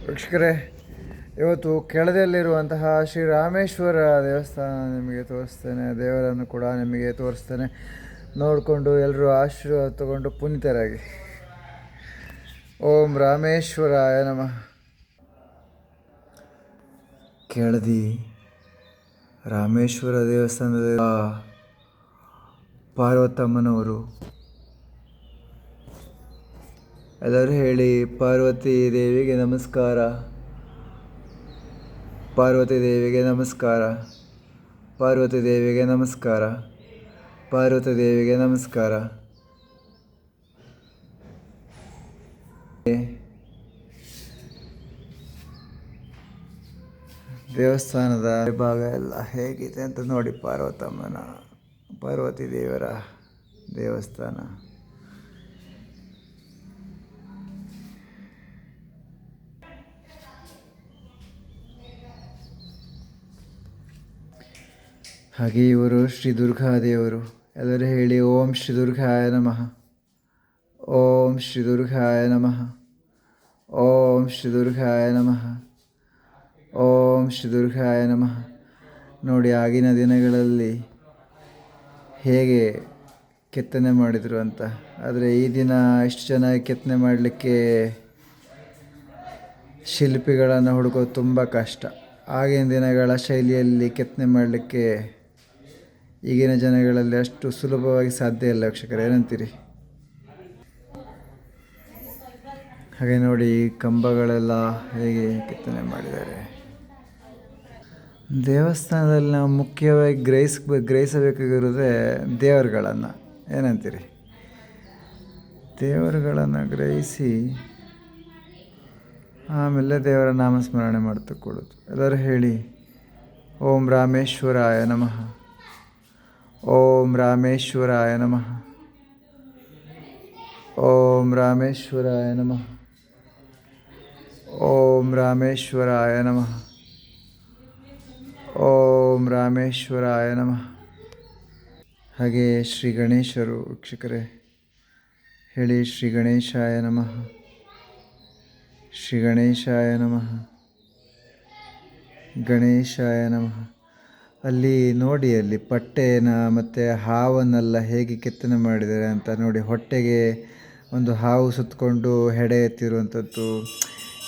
ವೀಕ್ಷಕರೇ, ಇವತ್ತು ಕೆಳದಲ್ಲಿರುವಂತಹ ಶ್ರೀ ರಾಮೇಶ್ವರ ದೇವಸ್ಥಾನ ನಿಮಗೆ ತೋರಿಸ್ತೇನೆ. ದೇವರನ್ನು ಕೂಡ ನಿಮಗೆ ತೋರಿಸ್ತೇನೆ. ನೋಡಿಕೊಂಡು ಎಲ್ಲರೂ ಆಶೀರ್ವಾದ ತಗೊಂಡು ಪುನೀತರಾಗಿ. ಓಂ ರಾಮೇಶ್ವರಾಯ ನಮಃ. ಕೆಳದಿ ರಾಮೇಶ್ವರ ದೇವಸ್ಥಾನದಲ್ಲಿ ಪಾರ್ವತಮ್ಮನವರು. ಎಲ್ಲರೂ ಹೇಳಿ, ಪಾರ್ವತಿ ದೇವಿಗೆ ನಮಸ್ಕಾರ, ಪಾರ್ವತಿ ದೇವಿಗೆ ನಮಸ್ಕಾರ, ಪಾರ್ವತಿ ದೇವಿಗೆ ನಮಸ್ಕಾರ, ಪಾರ್ವತಿ ದೇವಿಗೆ ನಮಸ್ಕಾರ. ದೇವಸ್ಥಾನದ ಭಾಗ ಎಲ್ಲ ಹೇಗಿದೆ ಅಂತ ನೋಡಿ. ಪಾರ್ವತಿ ದೇವರ ದೇವಸ್ಥಾನ. ಹಾಗೆ ಇವರು ಶ್ರೀ ದುರ್ಗಾದೇವರು. ಎಲ್ಲರೂ ಹೇಳಿ, ಓಂ ಶ್ರೀ ದುರ್ಗಾಯ ನಮಃ, ಓಂ ಶ್ರೀ ದುರ್ಗಾಯ ನಮಃ, ಓಂ ಶ್ರೀ ದುರ್ಗಾಯ ನಮಃ, ಓಂ ಶ್ರೀ ದುರ್ಗಾಯ ನಮಃ. ನೋಡಿ, ಆಗಿನ ದಿನಗಳಲ್ಲಿ ಹೇಗೆ ಕೆತ್ತನೆ ಮಾಡಿದರು ಅಂತ. ಆದರೆ ಈ ದಿನ ಇಷ್ಟು ಚೆನ್ನಾಗಿ ಕೆತ್ತನೆ ಮಾಡಲಿಕ್ಕೆ ಶಿಲ್ಪಿಗಳನ್ನು ಹುಡುಕೋದು ತುಂಬ ಕಷ್ಟ. ಆಗಿನ ದಿನಗಳ ಶೈಲಿಯಲ್ಲಿ ಕೆತ್ತನೆ ಮಾಡಲಿಕ್ಕೆ ಈಗಿನ ಜನಗಳಲ್ಲಿ ಅಷ್ಟು ಸುಲಭವಾಗಿ ಸಾಧ್ಯ ಇಲ್ಲ. ವೀಕ್ಷಕರೇ, ಏನಂತೀರಿ? ಹಾಗೆ ನೋಡಿ, ಕಂಬಗಳೆಲ್ಲ ಹೇಗೆ ಕೆತ್ತನೆ ಮಾಡಿದ್ದಾರೆ. ದೇವಸ್ಥಾನದಲ್ಲಿ ನಾವು ಮುಖ್ಯವಾಗಿ ಗ್ರಹಿಸಬೇಕಾಗಿರೋದೇ ದೇವರುಗಳನ್ನು. ಏನಂತೀರಿ? ದೇವರುಗಳನ್ನು ಗ್ರಹಿಸಿ ಆಮೇಲೆ ದೇವರ ನಾಮಸ್ಮರಣೆ ಮಾಡ್ತಕೊಳ್ಳೋದು. ಎಲ್ಲರೂ ಹೇಳಿ, ಓಂ ರಾಮೇಶ್ವರಾಯ ನಮಃ, ಓಂ ರಾಮೇಶ್ವರಾಯ ನಮಃ, ಓಂ ರಾಮೇಶ್ವರಾಯ ನಮಃ, ಓಂ ರಾಮೇಶ್ವರಾಯ ನಮಃ, ಓಂ ರಾಮೇಶ್ವರಾಯ ನಮಃ. ಹಾಗೆ ಶ್ರೀ ಗಣೇಶರು. ವೀಕ್ಷಕರೇ, ಹೇಳಿ, ಶ್ರೀ ಗಣೇಶಾಯ ನಮಃ, ಶ್ರೀ ಗಣೇಶಾಯ ನಮಃ, ಗಣೇಶಾಯ ನಮಃ. ಅಲ್ಲಿ ನೋಡಿ, ಅಲ್ಲಿ ಪಟ್ಟೆನ ಮತ್ತು ಹಾವನ್ನೆಲ್ಲ ಹೇಗೆ ಕೆತ್ತನೆ ಮಾಡಿದ್ದಾರೆ ಅಂತ ನೋಡಿ. ಹೊಟ್ಟೆಗೆ ಒಂದು ಹಾವು ಸುತ್ತಕೊಂಡು ಹೆಡೆ ಎತ್ತಿರುವಂಥದ್ದು,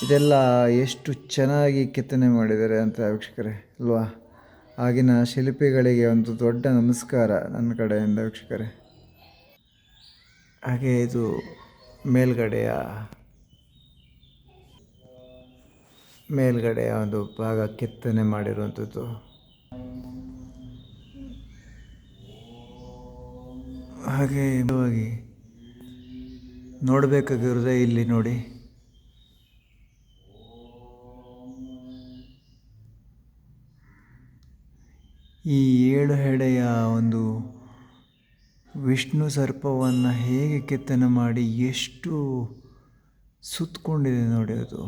ಇದೆಲ್ಲ ಎಷ್ಟು ಚೆನ್ನಾಗಿ ಕೆತ್ತನೆ ಮಾಡಿದ್ದಾರೆ ಅಂತ ವೀಕ್ಷಕರೇ, ಅಲ್ವಾ? ಆಗಿನ ಶಿಲ್ಪಿಗಳಿಗೆ ಒಂದು ದೊಡ್ಡ ನಮಸ್ಕಾರ ನನ್ನ ಕಡೆಯಿಂದ ವೀಕ್ಷಕರೇ. ಹಾಗೆ ಇದು ಮೇಲ್ಗಡೆಯ ಒಂದು ಭಾಗ ಕೆತ್ತನೆ ಮಾಡಿರುವಂಥದ್ದು. ಹಾಗೆ ನೋಡಬೇಕಾಗಿರೋದೇ ಇಲ್ಲಿ ನೋಡಿ. ಈ 7 ಹೆಡೆಯ ಒಂದು ವಿಷ್ಣು ಸರ್ಪವನ್ನು ಹೇಗೆ ಕೆತ್ತನೆ ಮಾಡಿ ಎಷ್ಟು ಸುತ್ತಕೊಂಡಿದೆ ನೋಡಿ. ಅದು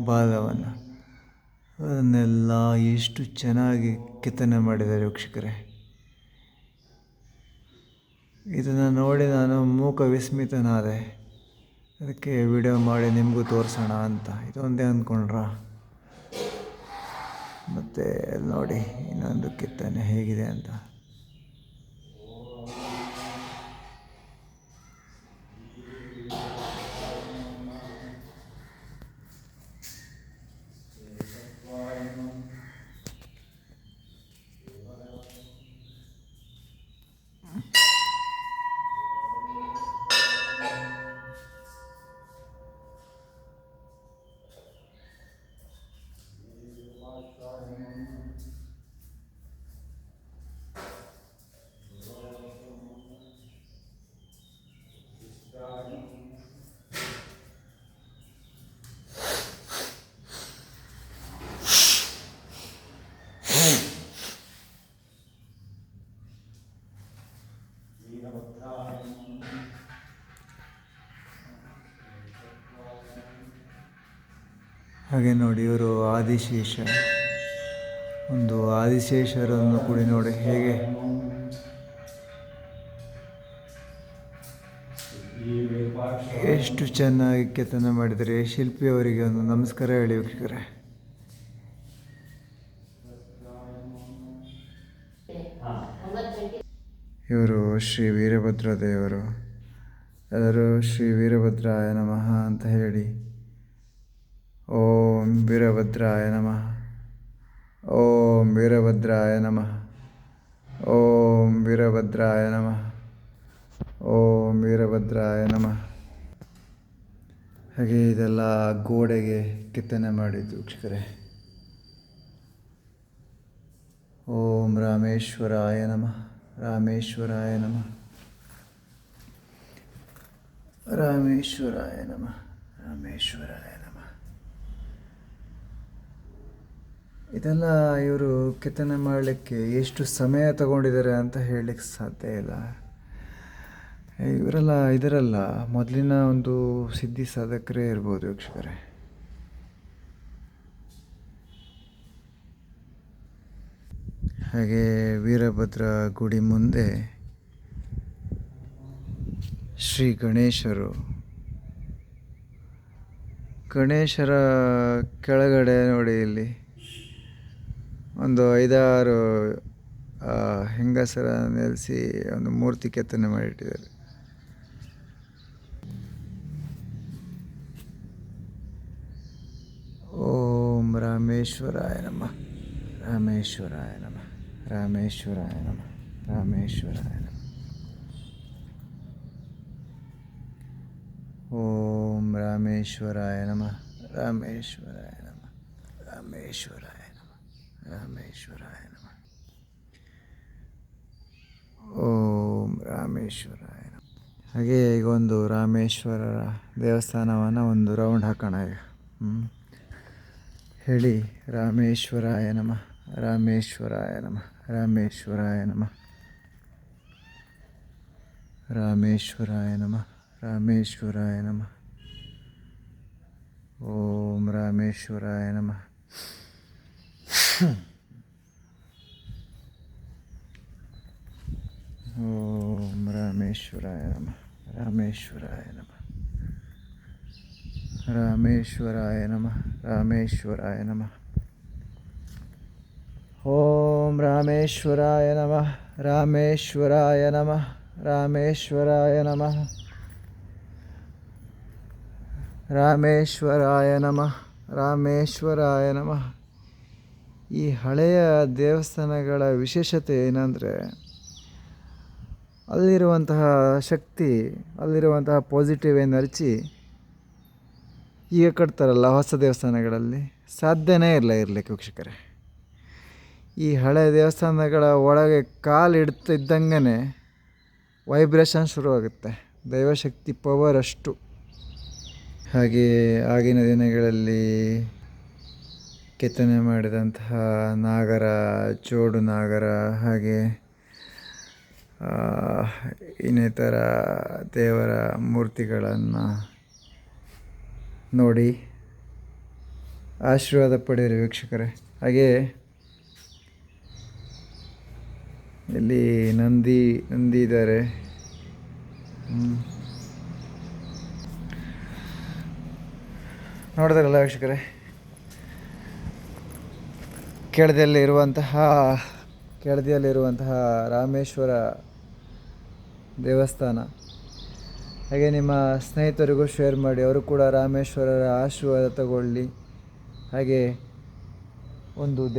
ಬಾಲವನ್ನು, ಅದನ್ನೆಲ್ಲ ಎಷ್ಟು ಚೆನ್ನಾಗಿ ಕೆತ್ತನೆ ಮಾಡಿದ್ದಾರೆ ವೀಕ್ಷಕರೇ. ಇದನ್ನು ನೋಡಿ ನಾನು ಮೂಕ ವಿಸ್ಮಿತನಾದೆ. ಅದಕ್ಕೆ ವಿಡಿಯೋ ಮಾಡಿ ನಿಮಗೂ ತೋರಿಸೋಣ ಅಂತ. ಇದೊಂದೇ ಅಂದ್ಕೊಂಡ್ರ? ಮತ್ತು ನೋಡಿ ಇನ್ನೊಂದು ಕೆತ್ತನೆ ಹೇಗಿದೆ ಅಂತ. ಹಾಗೆ ನೋಡಿ, ಇವರು ಆದಿಶೇಷ. ಒಂದು ಆದಿಶೇಷರನ್ನು ಕೂಡ ನೋಡಿ ಹೇಗೆ ಎಷ್ಟು ಚೆನ್ನಾಗಿ ಕೆತ್ತನೆ ಮಾಡಿದರೆ. ಶಿಲ್ಪಿಯವರಿಗೆ ಒಂದು ನಮಸ್ಕಾರ ಹೇಳಿ ವೀಕ್ಷಕರೇ. ಇವರು ಶ್ರೀ ವೀರಭದ್ರ ದೇವರು. ಎಲ್ಲರೂ ಶ್ರೀ ವೀರಭದ್ರಾಯ ನಮಃ ಅಂತ ಹೇಳಿ. ಓಂ ವೀರಭದ್ರಾಯ ನಮಃ, ಓಂ ವೀರಭದ್ರಾಯ ನಮಃ, ಓಂ ವೀರಭದ್ರಾಯ ನಮಃ, ಓಂ ವೀರಭದ್ರಾಯ ನಮಃ. ಹಾಗೆ ಇದೆಲ್ಲ ಗೋಡೆಗೆ ಕೆತ್ತನೆ ಮಾಡಿದ್ದು ವೀಕ್ಷಕರೇ. ಓಂ ರಾಮೇಶ್ವರಾಯ ನಮಃ, ರಾಮೇಶ್ವರಾಯ ನಮಃ, ರಾಮೇಶ್ವರಾಯ ನಮಃ, ರಾಮೇಶ್ವರಾಯ ನಮಃ. ಇದೆಲ್ಲ ಇವರು ಕೆತ್ತನೆ ಮಾಡಲಿಕ್ಕೆ ಎಷ್ಟು ಸಮಯ ತಗೊಂಡಿದ್ದಾರೆ ಅಂತ ಹೇಳಲಿಕ್ಕೆ ಸಾಧ್ಯ ಇಲ್ಲ. ಇವರೆಲ್ಲ ಇದರಲ್ಲ ಮೊದಲಿನ ಒಂದು ಸಿದ್ಧಿ ಸಾಧಕರೇ ಇರ್ಬೋದು ವೀಕ್ಷಕರೇ. ಹಾಗೆ ವೀರಭದ್ರ ಗುಡಿ ಮುಂದೆ ಶ್ರೀ ಗಣೇಶರು. ಗಣೇಶರ ಕೆಳಗಡೆ ನೋಡಿ, ಇಲ್ಲಿ ಒಂದು 5-6 ಹೆಂಗಸರ ನೆಲೆಸಿ ಒಂದು ಮೂರ್ತಿ ಕೆತ್ತನೆ ಮಾಡಿಟ್ಟಿದ್ದಾರೆ. ಓಂ ರಾಮೇಶ್ವರಾಯ ನಮಃ, ರಾಮೇಶ್ವರಾಯ ನಮಃ, ರಾಮೇಶ್ವರಾಯ ನಮಃ, ರಾಮೇಶ್ವರಾಯ ನಮಃ. ಓಂ ರಾಮೇಶ್ವರಾಯ ನಮಃ, ರಾಮೇಶ್ವರಾಯ ನಮಃ, ರಾಮೇಶ್ವರಾಯ ನಮಃ, ರಾಮೇಶ್ವರಾಯ ನಮಃ. ಓಂ ರಾಮೇಶ್ವರಾಯ ನಮಃ. ಹಾಗೆ ಈಗ ಒಂದು ರಾಮೇಶ್ವರರ ದೇವಸ್ಥಾನವನ್ನು ಒಂದು ರೌಂಡ್ ಹಾಕೋಣ ಈಗ. ಹೇಳಿ ರಾಮೇಶ್ವರಾಯ ನಮಃ, ರಾಮೇಶ್ವರಾಯ ನಮಃ, ರಾಮೇಶ್ವರಾಯ ನಮಃ, ರಾಮೇಶ್ವರಾಯ ನಮಃ, ರಾಮೇಶ್ವರಾಯ ನಮಃ. ಓಂ ರಾಮೇಶ್ವರಾಯ ನಮಃ. ಓಂ ರಾಮೇಶ್ವರಾಯ ನಮಃ, ರಾಮೇಶ್ವರಾಯ ನಮಃ, ರಾಮೇಶ್ವರಾಯ ನಮಃ, ರಾಮೇಶ್ವರಾಯ ನಮಃ. ಓಂ ರಾಮೇಶ್ವರಾಯ ನಮಃ, ರಾಮೇಶ್ವರಾಯ ನಮಃ, ರಾಮೇಶ್ವರಾಯ ನಮಃ, ರಾಮೇಶ್ವರಾಯ ನಮಃ, ರಾಮೇಶ್ವರಾಯ ನಮಃ. ಈ ಹಳೆಯ ದೇವಸ್ಥಾನಗಳ ವಿಶೇಷತೆ ಏನಂದರೆ, ಅಲ್ಲಿರುವಂತಹ ಶಕ್ತಿ, ಅಲ್ಲಿರುವಂತಹ ಪಾಸಿಟಿವ್ ಎನರ್ಜಿ ಈಗ ಕಟ್ತಾರಲ್ಲ ಹೊಸ ದೇವಸ್ಥಾನಗಳಲ್ಲಿ ಸಾಧ್ಯನೇ ಇರಲಿಕ್ಕೆ ವೀಕ್ಷಕರೇ. ಈ ಹಳೆಯ ದೇವಸ್ಥಾನಗಳ ಒಳಗೆ ಕಾಲು ಇಡ್ತಿದ್ದಂಗೆ ವೈಬ್ರೇಷನ್ ಶುರುವಾಗುತ್ತೆ, ದೈವಶಕ್ತಿ ಪವರ್ ಅಷ್ಟು. ಹಾಗೆ ಆಗಿನ ದಿನಗಳಲ್ಲಿ ಕೆತ್ತನೆ ಮಾಡಿದಂತಹ ನಾಗರ, ಜೋಡು ನಾಗರ, ಹಾಗೆ ಇನ್ನಿತರ ದೇವರ ಮೂರ್ತಿಗಳನ್ನು ನೋಡಿ ಆಶೀರ್ವಾದ ಪಡೆಯಿರಿ ವೀಕ್ಷಕರೇ. ಹಾಗೆ ಇಲ್ಲಿ ನಂದಿ ಇದ್ದಾರೆ. ನೋಡಿದ್ರಲ್ಲ ವೀಕ್ಷಕರೇ, ಕೆಳದಿಯಲ್ಲಿರುವಂತಹ ರಾಮೇಶ್ವರ ದೇವಸ್ಥಾನ. ಹಾಗೆ ನಿಮ್ಮ ಸ್ನೇಹಿತರಿಗೂ ಶೇರ್ ಮಾಡಿ, ಅವರು ಕೂಡ ರಾಮೇಶ್ವರರ ಆಶೀರ್ವಾದ ತಗೊಳ್ಳಿ. ಹಾಗೆ ಒಂದು